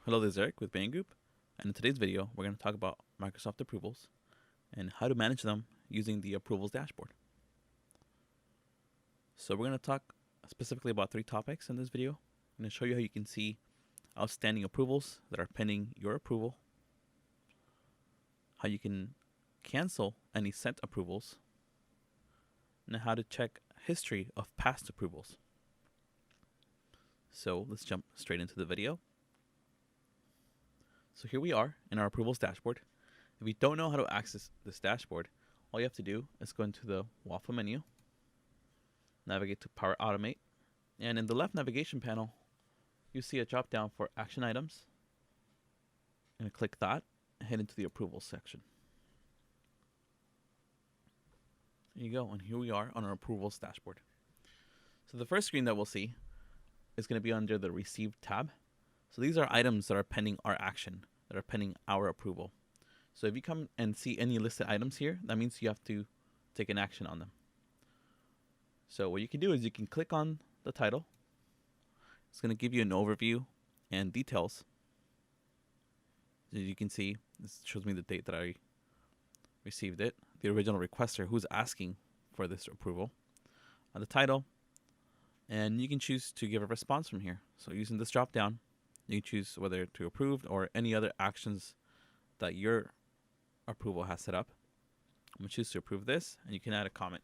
Hello, this is Eric with Bain Group, and in today's video, we're going to talk about Microsoft approvals and how to manage them using the approvals dashboard. So we're going to talk specifically about three topics in this video. I'm going to show you how you can see outstanding approvals that are pending your approval, how you can cancel any sent approvals, and how to check history of past approvals. So let's jump straight into the video. So here we are in our approvals dashboard. If you don't know how to access this dashboard, all you have to do is go into the waffle menu, navigate to Power Automate, and in the left navigation panel, you see a drop down for action items. And click that and head into the approvals section. There you go, and here we are on our approvals dashboard. So the first screen that we'll see is going to be under the Received tab. So these are items that are pending our action, that are pending our approval. So if you come and see any listed items here, that means you have to take an action on them. So what you can do is you can click on the title. It's going to give you an overview and details. As you can see, this shows me the date that I received it, the original requester who's asking for this approval, the title, and you can choose to give a response from here. So using this drop down, you can choose whether to approve or any other actions that your approval has set up. I'm going to choose to approve this, and you can add a comment.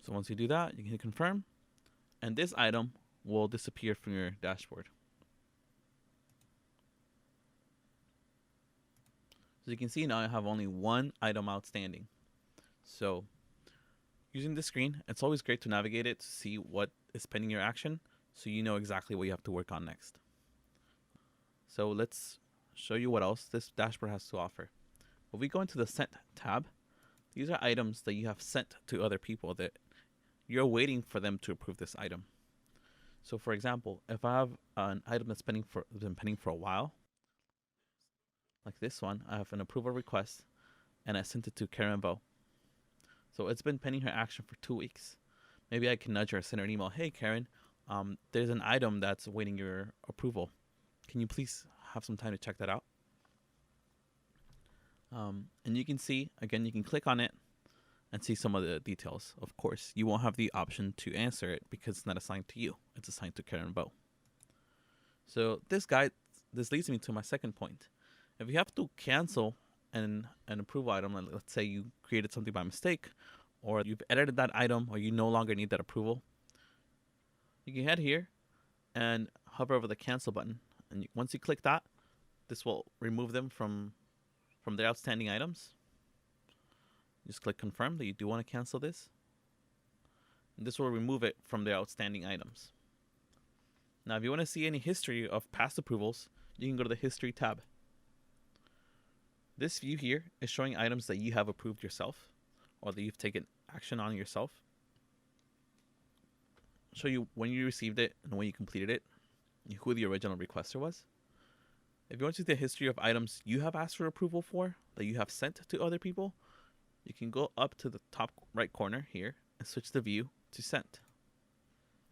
So once you do that, you can hit confirm, and this item will disappear from your dashboard. So you can see now I have only one item outstanding. So using this screen, it's always great to navigate it to see what is pending your action so you know exactly what you have to work on next. So let's show you what else this dashboard has to offer. If we go into the Sent tab, these are items that you have sent to other people that you're waiting for them to approve this item. So for example, if I have an item that's been pending for a while, like this one, I have an approval request and I sent it to Karen Vo. So it's been pending her action for 2 weeks. Maybe I can nudge her, send her an email. Hey, Karen, there's an item that's waiting your approval. Can you please have some time to check that out? And you can see, again, you can click on it and see some of the details. Of course, you won't have the option to answer it because it's not assigned to you. It's assigned to Karen Vo. So this leads me to my second point. If you have to cancel an approval item, let's say you created something by mistake, or you've edited that item, or you no longer need that approval, you can head here and hover over the cancel button. And once you click that, this will remove them from the outstanding items. Just click confirm that you do want to cancel this. And this will remove it from the outstanding items. Now, if you want to see any history of past approvals, you can go to the History tab. This view here is showing items that you have approved yourself or that you've taken action on yourself. Show you when you received it and when you completed it, and who the original requester was. If you want to see the history of items you have asked for approval for that you have sent to other people, you can go up to the top right corner here and switch the view to Sent.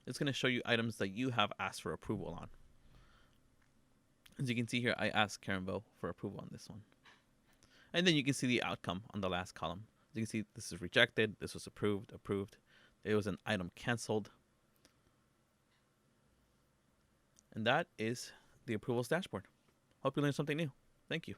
It's going to show you items that you have asked for approval on. As you can see here, I asked Karen Vo for approval on this one. And then you can see the outcome on the last column. As you can see, this is rejected, this was approved, approved. It was an item canceled. And that is the approvals dashboard. Hope you learned something new. Thank you.